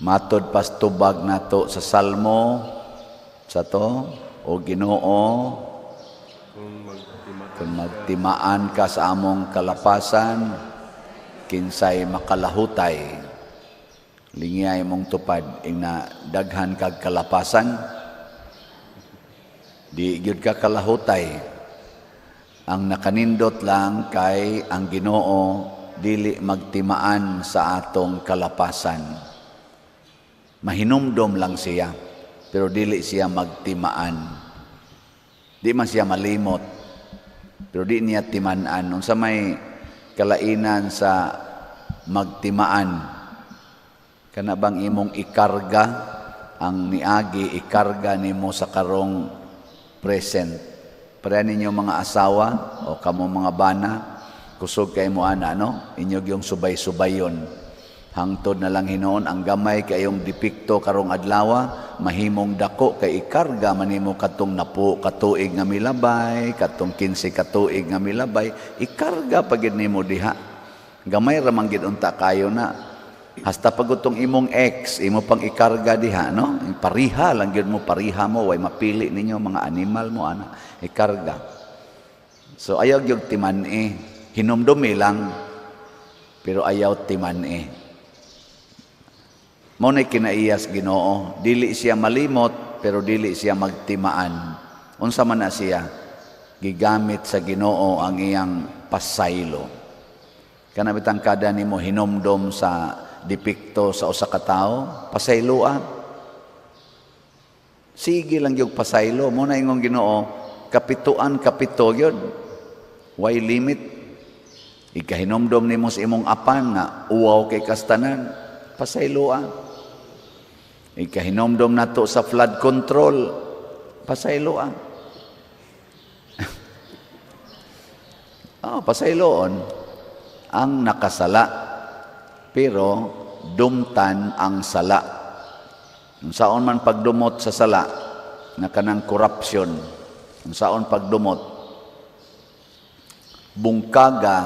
Matod pas tubag nato sa Salmo sa to o Ginoo, kung magtimaan ka sa among kalapasan, kinsay makalahutay. Lingiyay mong tupad ing na daghan kag kalapasan, di gyud ka kalahutay. Ang nakanindot lang kay ang Ginoo dili magtimaan sa atong kalapasan. Mahinumdom lang siya, pero dili siya magtimaan. Di man siya malimot, pero di niya timanan. Unsa may kalainan sa magtimaan? Kana bang imong ikarga ang niagi, ikarga nimo sa karong present. Para ninyo mga asawa o kamo mga bana, kusog kay mo ana, no? Inyog yung subay-subayon. Hangtod na lang hinoon ang gamay kayong dipikto karong adlawa, mahimong dako kay ikarga manimo katong 10 katuig nga milabay, katong 15 katuig nga milabay, ikarga pagid nimo diha. Gamay ra man gid unta kayo na. Hasta pagutong imong ex, imo pang ikarga diha, no? Pariha lang gyud mo, pariha mo, way mapili ninyo mga animal mo ana, ikarga. So ayaw gyud timan-i, hinumdumi lang, pero ayaw timan-i. Mao nay kinaiyas Ginoo, dili siya malimot, pero dili siya magtimaan. Unsa man na siya, gigamit sa Ginoo ang iyang pasaylo. Kana bitang kada nimo hinumdom sa dipikto sa usa ka tawo, pasayloa. Sige lang yung pasaylo. Muna ingong Ginoo, kapituan kapito yun. Why limit? Ikahinomdom ni mo sa imong apan nga, uwaw kay kastanan, pasayloa. Ikahinomdom na to sa flood control, pasayloa. Pasayloon ang nakasala. Pero dumtan ang sala. Unsaon man pagdumot sa sala na kanang korupsyon. Unsaon pagdumot, bungkaga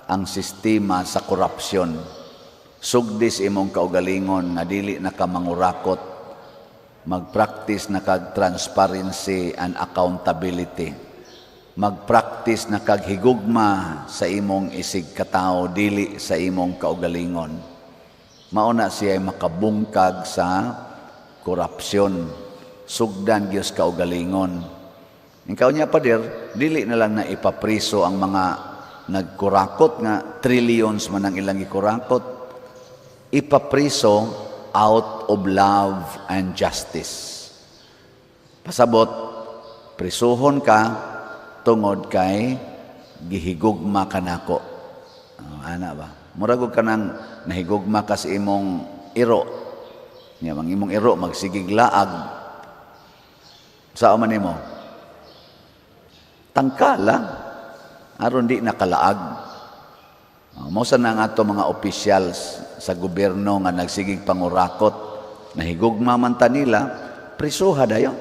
ang sistema sa korupsyon. Sugdis imong kaugalingon nga dili na ka mangurakot. Mag-practice na kag transparency and accountability. Mag-practice na kag higugma sa imong isig katao, dili sa imong kaugalingon. Mauna siya makabungkag sa korupsyon. Sugdan Diyos kaugalingon. Ikaw niya pader, dili na lang na ipapriso ang mga nagkurakot nga trillions man ang ilang ikurakot. Ipapriso out of love and justice. Pasabot, prisuhon ka tungod kay gihigugma ka nako. Ana ba? Murag ka nang nahigugma ka sa imong iro. Nya mang imong iro magsigig laag. Sao man nimo? Tangkala aron di nakalaag. Mao sa nang ato mga officials sa gobyerno nga nagsigig pangurakot, nahigugma man ta nila, prisuha dayon.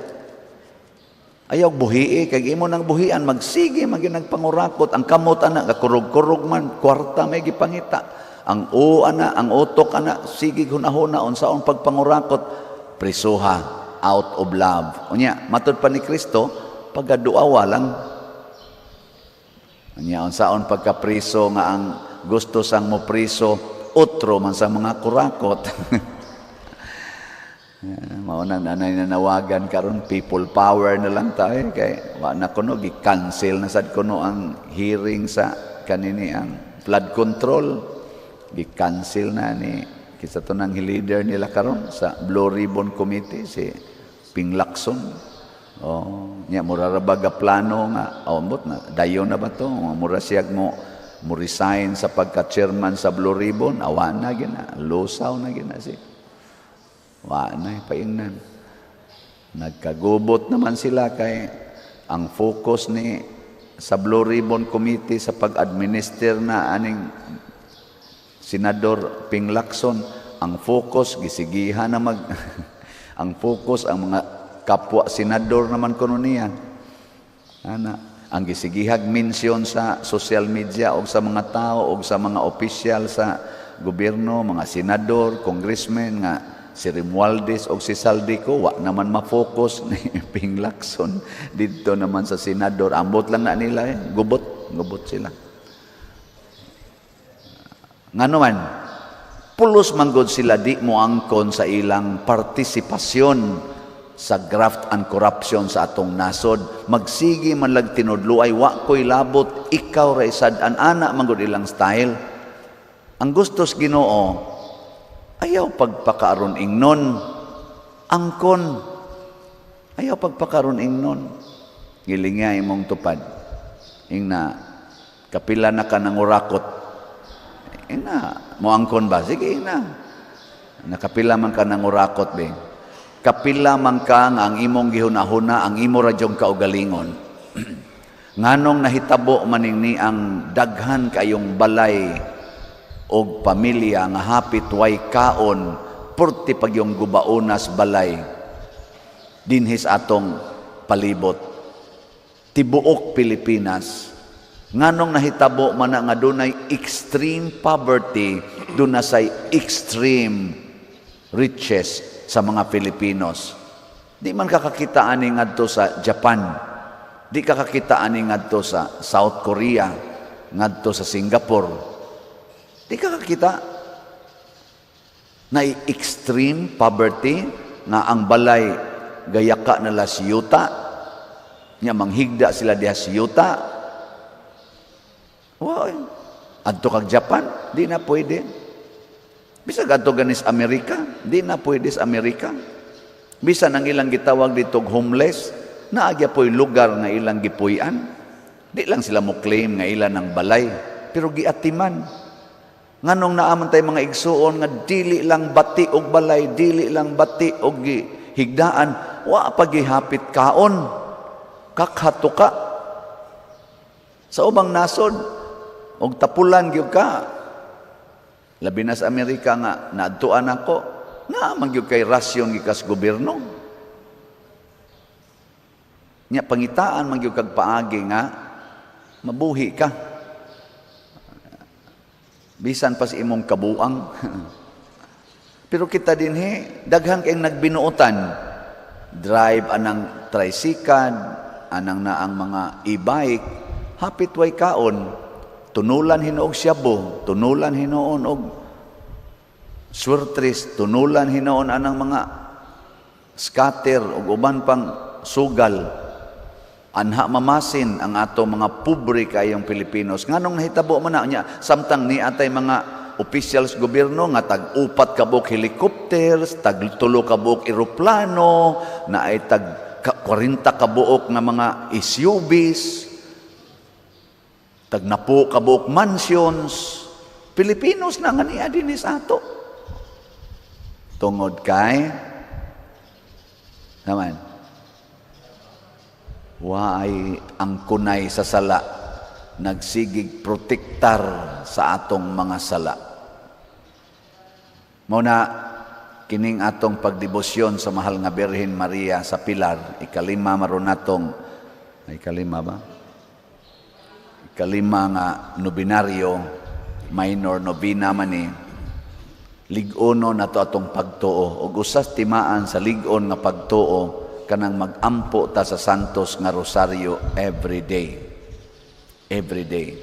Ayaw buhii, kag imo nang buhian, magsige, nagpangurakot. Ang kamot, ana, kakurog-kurog man, kwarta may gipangita. Ang ana, ang utok, ana, sige, hunahuna, unsaon pagpangurakot, prisuha, out of love. Unya, matod pa ni Kristo, pagaduawa lang. Unya, unsaon pagkapriso nga ang gusto sang mo priso, utro man sa mga kurakot. Maunang nanay na nawagan karon people power na lang tayo kay wa na kuno gi-cancel na sad kuno ang hearing sa kanini ang flood control, gi-cancel na ni kisa to nang leader nila karon sa Blue Ribbon Committee si Ping Lacson. Nya mura ra baga plano nga ambot na dayon na ba to, mura siyag mo resign sa pagka-chairman sa Blue Ribbon, awan na gina, lusaw na gina si. Wanay paingnan. Nagkagubot naman sila kay ang focus ni sa Blue Ribbon Committee sa pag-administer na aning Senador Ping Lacson, ang focus gisigihan na ang focus ang mga kapwa senador naman kuno niya. Ang gisigihag mensyon sa social media o sa mga tao o sa mga opisyal sa gobyerno, mga senador, congressman nga si Romualdez o si Saldico, wa naman ma-focus ni Ping Lacson dito naman sa senador. Ambot lang na nila gubot sila. Nga naman, pulos manggod sila di mo angkon sa ilang partisipasyon sa graft and corruption sa atong nasod. Magsigi man lag tinudluay, wa ko'y labot, ikaw ra isad an ana manggod ilang style. Ang gustos Ginoo, ayaw pagpakaaron ingnon, angkon. Ayaw pagpakaaron ingnon. Gilinga imong tupad. Ingna, kapila na ka ng urakot. Ingna, mo angkon ba? Sige, ingna. Nakapila man ka ng urakot, be. Kapila man ka nga ang imong gihunahuna, ang imo radyong kaugalingon. Nganong nahitabo maning ni ang daghan kayong balay o pamilya nga hapit way kaon, purti pag yung gubaunas balay, dinhis atong palibot. Tibuok Pilipinas. Nganong nahitabo man nga dunay extreme poverty, dunay extreme riches sa mga Filipinos. Di man kakakita ani ngadto sa Japan, di kakakita ani ngadto sa South Korea, ngadto sa Singapore. Di kakakita na extreme poverty nga ang balay gayaka nala siyuta, nya manghigda sila diha siyuta. Wow, adto kag Japan, di na pwede. Bisag ato ganis Amerika, di na pwede sa Amerika. Bisan ang ilang gitawag dito homeless, naagya po'y lugar nga ilang gipuy-an. Di lang sila mo claim nga ilan ang balay, pero giatiman. Nganong naaman tayo mga igsuon nga dili lang bati og balay, dili lang bati og higdaan, wa pagihapit kaon, kakhato ka. Sa ubang nasod, og tapulan gyud ka. Labi na sa Amerika nga, naadtuan ako, na magyug kay rasyon gikas gobyerno. Nya pangitaan magyug kag paagi nga, mabuhi ka. Bisan pa sa imong kabuang. Pero kita din daghan kayong nagbinuotan. Drive anang tricycle, anang na ang mga e-bike, hapit way kaon. Tunulan hinoog siyabo, tunulan hinoon og swirtris, tunulan hinoon anang mga scatter og uban pang sugal. Anha mamasin ang ato mga pobre kayong Pilipinos. Nganong nahitabo man na niya, samtang ni atay mga officials gobyerno nga tag-upat kabuk helicopters, tag-tulo kabuk eroplano, na ay tag-40 kabuok na mga SUVs, tagnapo kabuk mansions. Pilipinos na nga niya dinis ato. Tungod kay naman waay ang kunay sa sala nagsigig protektar sa atong mga sala. Muna kining atong pagdebosyon sa mahal nga Birhen Maria sa Pilar, ikalima marunatong ikalima ba? Ikalima nga nobinaryo, minor novena man ni, lig-ono na to atong pagtuo. Ug usas timaan sa lig-on nga pagtuo, kanang mag-ampo ta sa santos nga rosaryo every day. Every day.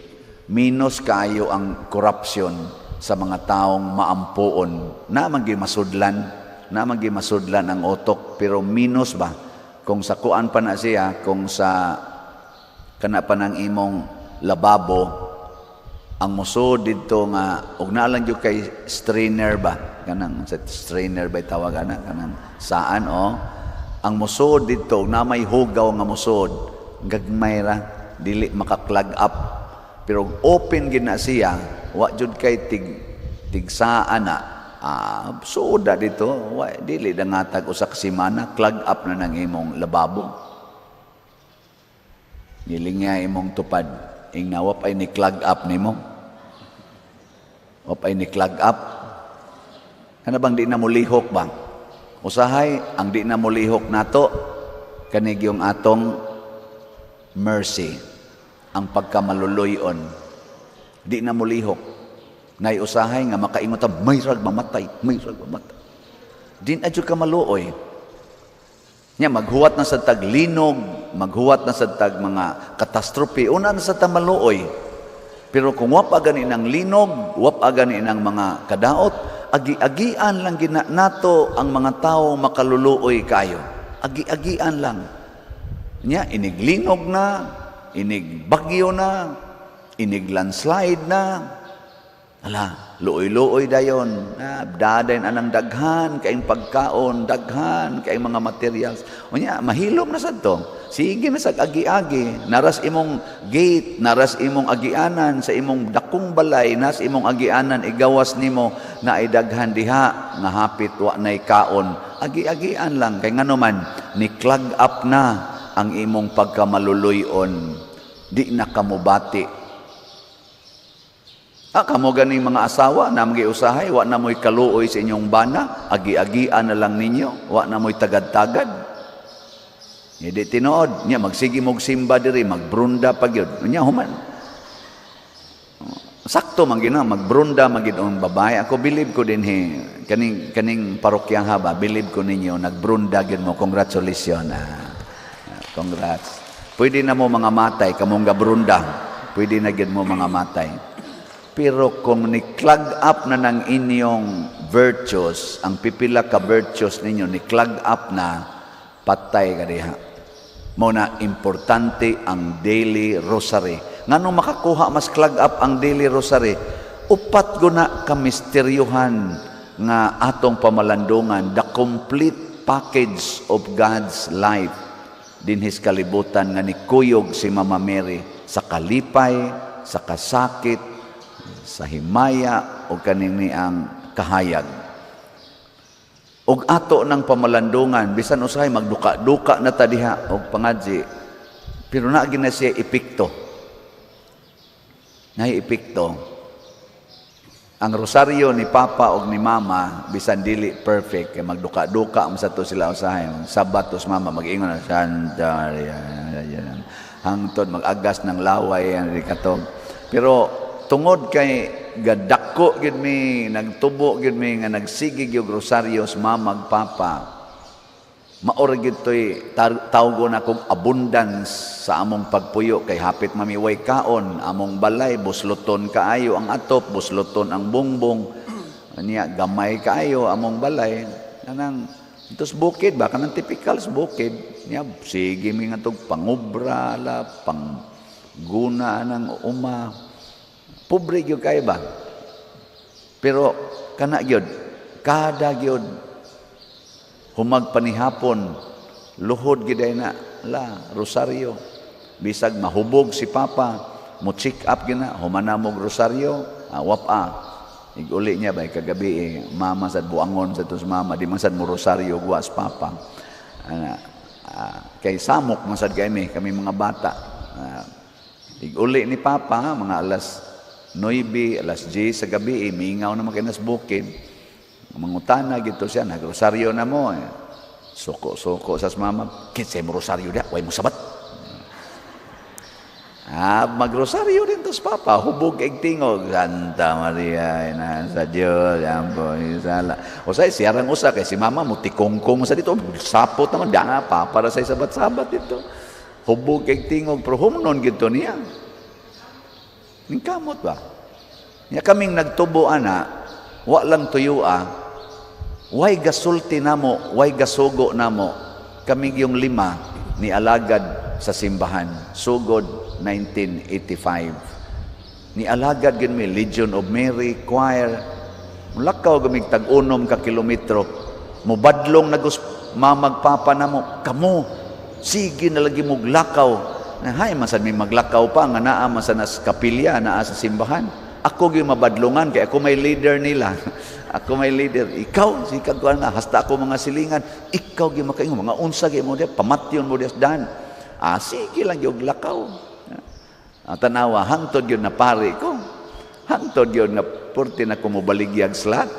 Minus kaayo ang corruption sa mga taong maampoon. Naman gyud masudlan ang otok, pero minus ba? Kung sa kuan pa na siya, kung sa kana pa ng imong lababo, ang musod dito nga og naalang gyud kay strainer ba, kanang sa strainer ba tawag ana, kanang saan ang musod dito na may hugaw nga musod, gagmay ra, dili maka-clog up, pero open gid na siya, wa jud kay tigsaan na suoda dito, wa dili dangatag usa ka semana clog up na nang imong lababo. Nilingya imong tupad, ingnawa pa ni clog up nimo. O pa ni clog up. Ano bang di na mulihok bang? Usahay ang di na mulihok nato kanig yung atong mercy, ang pagkamaluluyon. Di na mulihok. Nay usahay nga makaingon ta may rag mamatay. Din adyo ka maluoy. Nya maghuwat na sa taglinog, maghuwat na sa tag mga katastrofe, una na sa tamaluoy. Pero kung wap agani ng linog, wap agani ng mga kadaot, agi-agian lang gina nato ang mga tao makaluluoy kayo. Agi-agian lang. Nya iniglinog na, inig bagyo na, inig landslide na. Ala, luoy-luoy dayon. Dadayin anang daghan, kaing pagkaon, daghan, kaing mga materials. O niya, mahilom na sa to. Sige na sa agi-agi. Naras imong gate, naras imong agianan, sa imong dakong balay, nas imong agianan, igawas nimo na ay daghan diha, nga hapit wa na'y kaon. Agi-agian lang. Kaya nga naman, ni-clog up na ang imong pagkamaluluyon. Di na kamubati. Kamo gani mga asawa na magiusahay, wa na mo'y kaluoy sa inyong bana, agi-agian na lang ninyo, wa na mo'y tagad-tagad. Hindi tinood, niya magsigi mog simba diri, magbrunda pag yun. Niya human. Sakto man gina, magbrunda magid ang babae. Ako believe ko din kaning parokyang haba, believe ko ninyo, nagbrunda gid mo, congratulations. Congrats. Pwede na mo mga matay, kamong gabrunda. Pwede na gid mo mga matay. Pero kung ni-clog up na ng inyong virtues, ang pipila ka virtues ninyo, ni-clog up na, patay ka diha. Muna, importante ang daily rosary. Nga nung makakuha, mas clog up ang daily rosary, upat guna ka misteryuhan nga atong pamalandungan, the complete package of God's life. Dinhis kalibutan nga ni kuyog si Mama Mary sa kalipay, sa kasakit, sa himaya o kanini ang kahayag. Og ato ng pamalandungan, bisan usahay magduka-duka na ta diha og pangadji. Pero na gina siya epekto. Nay epekto. Ang rosaryo ni Papa og ni Mama bisan dili perfect kay magduka-duka man sa to sila usahay. Sabatos Mama mag-ingon na Santa hangtod mag-agas ng laway ang katog. Pero tungod kay gadako gid mi, nagtubo gid mi nga nagsigi gyud rosaryo sa Mama Papa. Maora gid toy tawgo na kog abundance sa among pagpuyo kay hapit mamiway kaon, among balay busluton kaayo ang atop, busluton ang bongbong. Niya gamay kaayo among balay. Kanang tos bukid ba kanang typical sa bukid. Niya sige mi nga tog pangobra la pangguna ng uma. Pobre gyud kay ba? Pero kana gyud kada gyud humag panihapon luhod gid na la rosaryo bisag mahubog si Papa mo check up gina humana mo rosaryo wapa iguli niya ba kagabi Mama sad buangon sa tus Mama di man sad mo rosaryo guwas Papa kay samok man sad kami mga bata iguli ni Papa mga alas 9, alas 10 sa gabi, mingaw naman kayo nas bukid. Mangutana, gito siya, nagrosaryo na mo. Suko-suko sa Mama, kinsay mo rosaryo na, way mo sabat. Magrosaryo din to sa Papa, hubog tingog. Santa Maria, sa Diyos, yan po, isala. O say, siyarang usa, kay si Mama, mutikongkong sa dito, sapot naman, dana pa, para sa sabat-sabat dito. Hubog tingog, pero humnon gito niya. Kamot ba? Nya kaming nagtubo ana, wa lang tuyua, way gasulti namo, way gasugo namo. Kaming yung 5 ni alagad sa simbahan, sugod 1985. Ni alagad gid mi Legion of Mary choir. Mulakaw gamig tag-unom ka kilometro. Mubadlong nagus mamagpapa namo, kamo sige na lagi mo lakaw. Hay masad mi maglakaw pa nga naa man sa nas kapilya naa sa simbahan. Ako gyud mabadlungan kay ako may leader nila. Ako may leader. Ikaw si kagwan na hasta ako mga silingan. Ikaw gyud makaingon mga unsa gyud mo diya pamatyon mo diya dan. Sige lang gyud lakaw. Tanawa hangtod gyud na pari ko. Hangtod gyud nga porte na ko mobaligyag slat.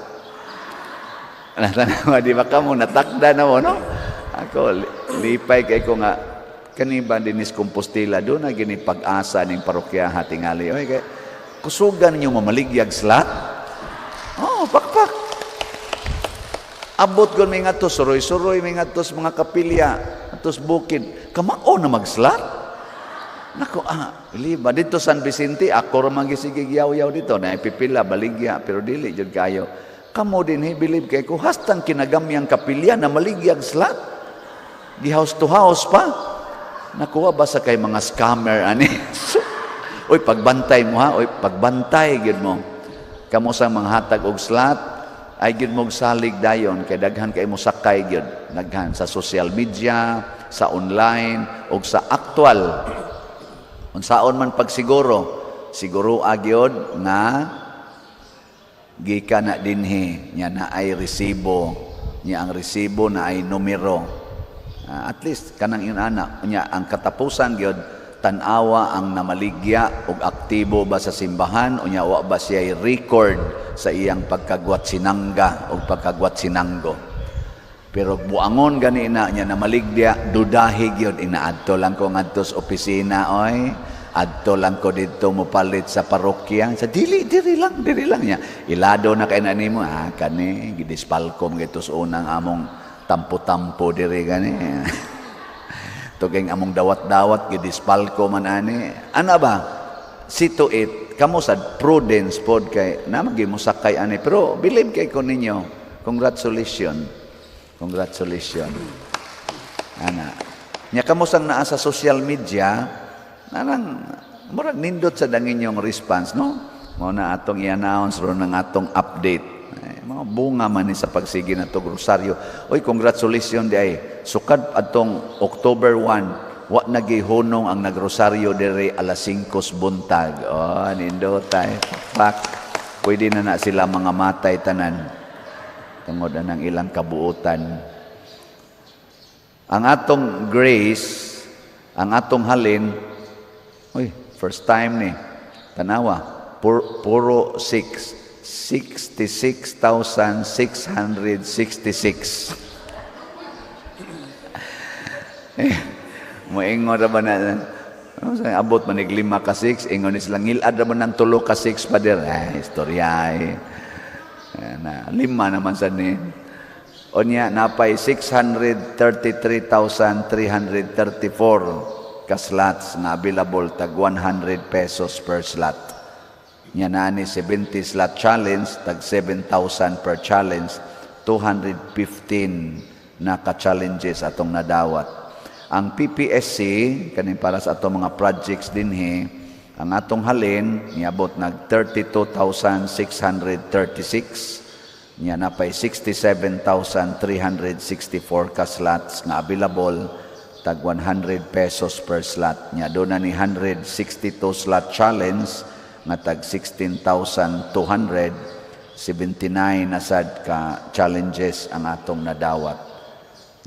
Tanawa di ba kamo natakda na mo no? Ako lipay kay ko nga kaniba dinis Compostela doon na gini pag-asa ning parokya hatingali. Okay, kusugan ninyo mamaligyag slat. Abot ko may nga to, suroy-suroy, may nga to sa mga kapilya, atos bukid. Kamao na mag-slat? Nako, liba. Dito San Vicente, ako ramang gisigigyaw-yaw dito, na ipipila, baligya, pero dili, dyan kayo. Kamo din, believe kay ko, hastang kinagamyang kapilya na maligyag slat. Di house to house pa. Nakuha ba sa kay mga scammer, ani? Oy, pagbantay mo ha, oy, pagbantay, gid mo. Kamo sa mga hatag og slat, ay gid mo salig dayon, kay daghan kay mo sakay gid. Daghan sa social media, sa online, o sa aktual. Unsaon man pagsiguro, siguro agyod nga gikan na dinhi nya na ay resibo, nya ang resibo na ay numero. At least kanang inana nya ang katapusan gyud tan-awa ang namaligya og aktibo ba sa simbahan unya wa ba siya record sa iyang pagkagwat sinangga o pagkagwat sinanggo. Pero buangon gani na nya namaligya dudahi gyud inaadto lang ko ngadto sa opisina oy. Adto lang ko dito mo palit sa parokya. Sa diri lang niya. Ilado na kay na nimo, kani gidispalkom gitos unang among tampo-tampo diri gani. Tugeng among dawat-dawat gidispalko man ani. Ana ba? See to it. Kamo sad prudence pod kay na mo sakay ani. Pero believe kay ko ninyo. Congratulations. Ana. Nya kamo sang naa sa social media, nanang murag nindot sa dangin yung response, no? Mo na atong i-announce ron ng atong update. Mga bunga man ni sa pagsigi na to Rosario. Oy, congratulations di ay. Sukad atong October 1, wa nagihunong ang nagrosaryo dire alas 5 buntag. Oh, nindot tay. Pak. Pwede na sila mga matay tanan. Tungod na ng ilang kabuutan. Ang atong grace, ang atong halin, uy, first time ni. Tanawa, puro 66,666. Moingon ra ba na? Abot man ig 5 ka 6, ingon is lang ilad ra man ng 3 ka 6 pa der. Istorya na 5 naman sa ni. Onya napay 633,334 ka slots na available tag 100 pesos per slot. Nya nani 70 slot challenge tag 7,000 per challenge, 215 na ka-challenges atong nadawat. Ang PPSC kaning para sa atong mga projects dinhi, ang atong halin niabot nag 32,636. Nya napay 67,364 ka slots nga available tag 100 pesos per slot. Nya do na ni 162 slot challenge nga tag 16,279 na sad ka challenges ang atong nadawat.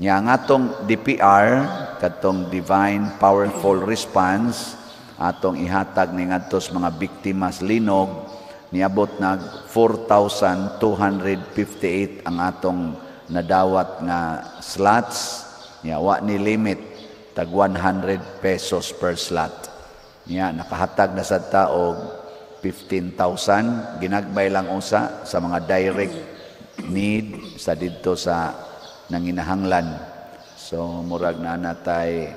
Nya ang atong DPR katong Divine Powerful Response atong ihatag ni ngadto sa mga biktimas linog niabot nag 4,258 ang atong nadawat nga slots. Nya wa ni limit tag 100 pesos per slot. Nya nakahatag na sa taog 15,000 ginagbay lang usa sa mga direct need sa didto sa nanginahanglan. So murag na natay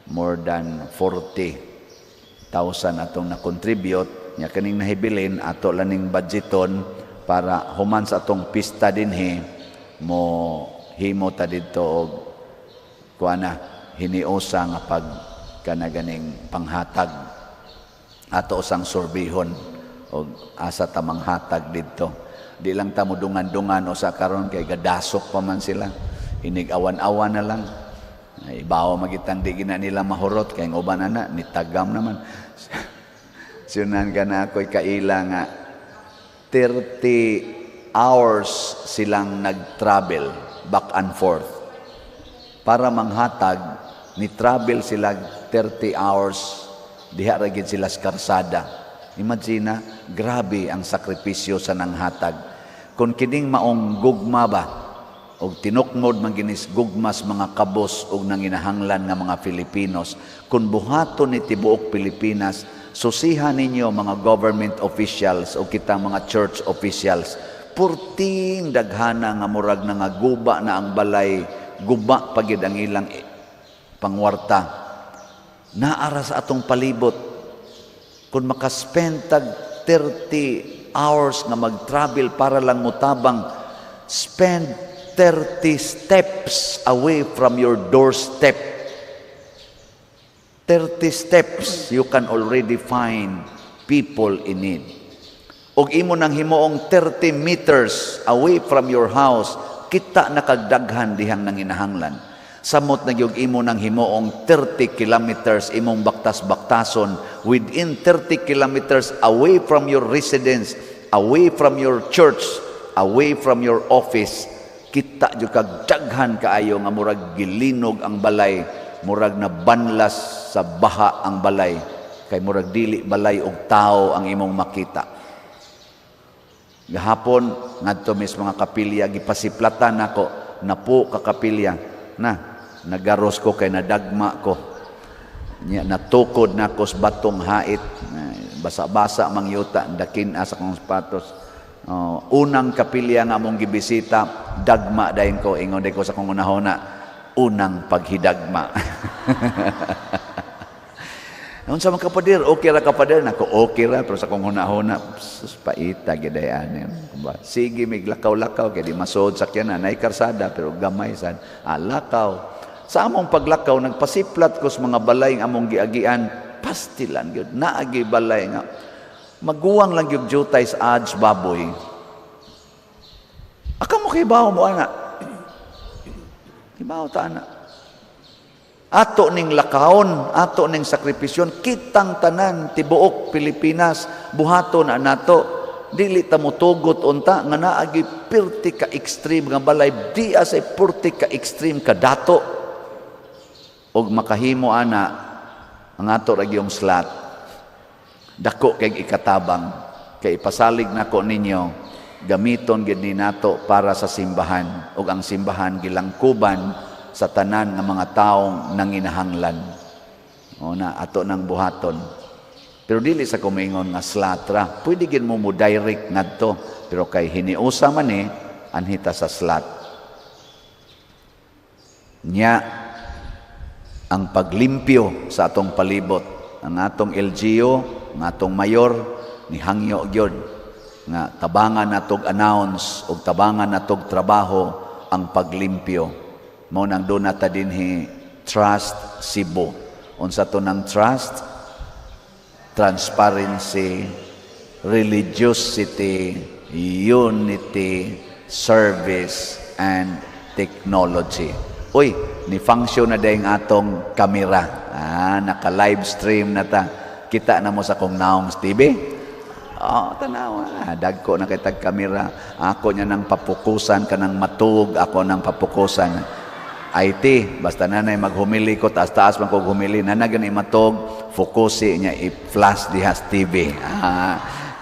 more than 40,000 atong na-contribute. Nya kaning nahibilin ato laning budgeton para human sa atong pista dinhi mo himo ta didto og kuana hiniusa nga pag kanaganing panghatag ato usang sorbihon o asa ta manghatag didto. Di lang ta mudungan-dungan usa karon kay gadasok pa man sila. Inig awan-awan na lang. Ibaw magitang di gina nila mahurot kay ang uban ana nitagam naman. Sunan ka na ako'y kaila nga 30 hours silang nag-travel back and forth. Para manghatag, ni-travel sila 30 hours, diha ra gid sila sa karsada. Imagine na, grabe ang sakripisyo sa nanghatag. Kung kining maong gugma ba, o tinukmod man ginis gugmas mga kabos o nanginahanglan nga mga Filipinos, kung buhaton ni tibuok Pilipinas, susihan ninyo mga government officials o kitang mga church officials, purting daghana nga murag na nga guba na ang balay, guba pagid ang ilang pangwarta. Naara sa atong palibot. Kung makaspend tag 30 hours nga mag-travel para lang mutabang, spend 30 steps away from your doorstep. 30 steps, you can already find people in need. Og imo nang himuong 30 meters away from your house, kita nakagdaghan dihang nanginahanglan. Samot na gyud imo nang himuong 30 kilometers imong baktas-baktason within 30 kilometers away from your residence, away from your church, away from your office. Kita jud kag daghan kaayo nga murag gilinog ang balay, murag na banlas sa baha ang balay, kay murag dili balay og tao ang imong makita. Gahapon ngadto mis mga kapilya gipasiplatan nako, napo ka kapilya na nagaros ko kay nadagma ko. Nya natukod nako sa batong hait, basa-basa mangyuta dakin sa kong sapatos. Unang kapilya nga among gibisita, dagma dayon ko, ingon day ko sa kong unahona, unang paghidagma. Unsa man kapader, okay ra kapader nako, okay ra, pero sa kong hunahuna sus paita gidayan. Sige miglakaw-lakaw kay di masod sakyanan, nay karsada pero gamay sad. Lakaw. Sa among paglakaw nagpasiplat ko sa mga balay nga among giagian, pastilan gyud naagi balay nga maguwang lang gyud jutay sa ads baboy. Aka mo kibaw mo ana. Kibaw ta ana. Ato ning lakaon, ato ning sakripisyon, kitang tanan tibuok Pilipinas, buhaton na nato, dili ta motugot unta nga naagi pirti ka extreme nga balay, di asay pirti ka extreme ka dato. Og makahimo ana ang ato ra gyung slot. Dako kay ikatabang, kay ipasalig nako ninyo, gamiton gid ni nato para sa simbahan, ug ang simbahan gilangkuban sa tanan ng mga taong nanginahanglan. O na, ato ng buhaton. Pero dili sa kumingon nga slatra. Pwede gin mo direct ngadto. Pero kay hiniusa man anhita sa slat. Nya, ang paglimpyo sa atong palibot, ang atong LGU, ang atong mayor, ni hangyo gyud nga tabangan natog announce o tabangan natog trabaho ang paglimpyo. Mao nang donata dinhi Trust Cebu. Unsa to ng trust? Transparency, religiosity, unity, service, and technology. Uy, ni function na dayong atong kamera. Naka-live stream na ta. Kita na mo sa kong naong TV. Tanawa. Dagko na kitag kamera. Ako niya nang papukusan ka ng matug. Ako nang papukusan. IT, basta nanay maghumili ko, taas-taas man ko humili, nanagan imatog, fokusi niya, i-flash dihas TV.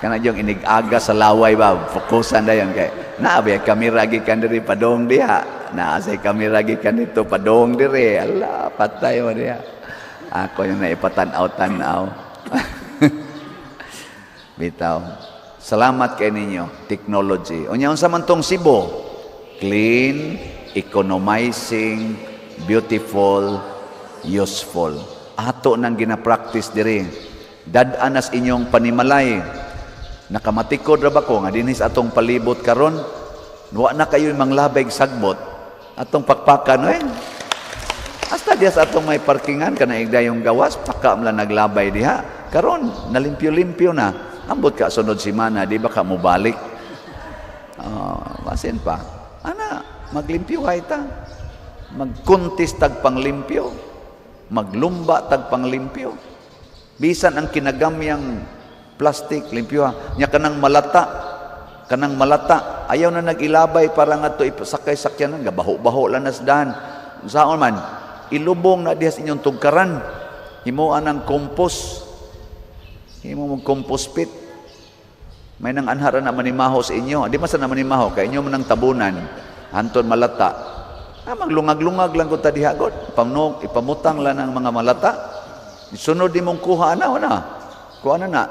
Kana yung inigaga sa laway ba, fokusan na yan kay, naabay kamera gikan diri, padong diha, naasay kamera gikan dito, padong diri, ala, patay mo diha. Ako yung naipatanaw-tanaw. Bitaw. Salamat kay ninyo, technology. Unya, unsa man tong Cebu? Clean, economizing, beautiful, useful. Ato nang gina-practice diri. Dad-anas inyong panimalay. Nakamatikod ra ba ko nga dinhi sa atong palibot karon? Wa na kayo manglabay sagbot. Atong pakpakan hasta diha sa atong may parkingan kana igdayong gawas paka man naglabay diha. Karon nalimpyo-limpyo na. Ambot ka sunod semana di ba ka mo balik? Basin pa. Ana maglimpyo hay ta, magkuntis tag panglimpyo, maglumba tag panglimpyo. Bisan ang kinagamyang plastic, limpyo nya kanang malata, ayaw na nag-ilabay para nga to ipasakay sakyanan, gabaho-baho lang nasdan. Saan man, ilubong na diha sa inyong tugkaran, himuan ang compost, himo mong compost pit. May nang anhara na manimaho sa inyo, di masa na manimaho, kay inyo man ang tabunan, hanton malata. Maglungag-lungag lang ko ta diha god. Ipamutang lang ang mga malata. Sunod di mong kuha na. Kuha na.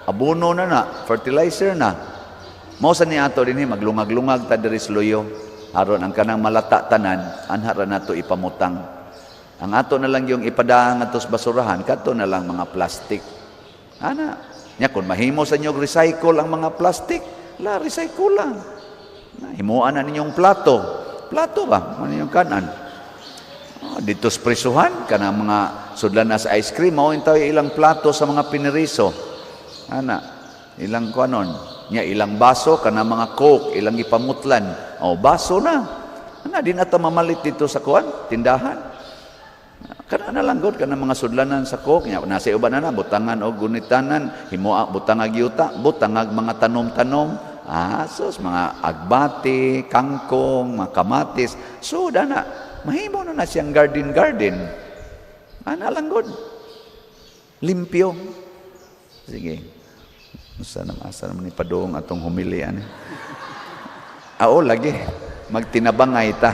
Abono na, fertilizer na. Mao sa ni ato dinhi maglungag-lungag ta diri sa luyo aron ang kanang malata tanan anha ra nato ipamutang. Ang ato na lang yung ipadaan ngadto sa basurahan kadto na lang mga plastic. Ana, nya kun mahimo sa inyo recycle ang mga plastic, recycle lang. Himuan na ninyong plato. Plato ba? Ano yung kanan? Dito sa prisuhan, kanang mga sudlan na sa ice cream, mao intaw ilang plato sa mga piniriso. Ana, ilang kuanon, nya ilang baso, kanang mga coke, ilang ipamutlan. Baso na. Ana, di na ta mamalit dito sa kuan, tindahan. Kana na lang god kanang mga sudlanan sa coke, nya nasa uban na butangan o gunitanan, himuak butangag yuta, butangag mga tanom-tanom. Sos, mga agbati, kangkong, mga kamatis. So, na, mahimo na siyang garden. Ana lang god. Limpyo. Sige. Asa naman ni padung atong humilian. Lagi. Magtinabangay ta.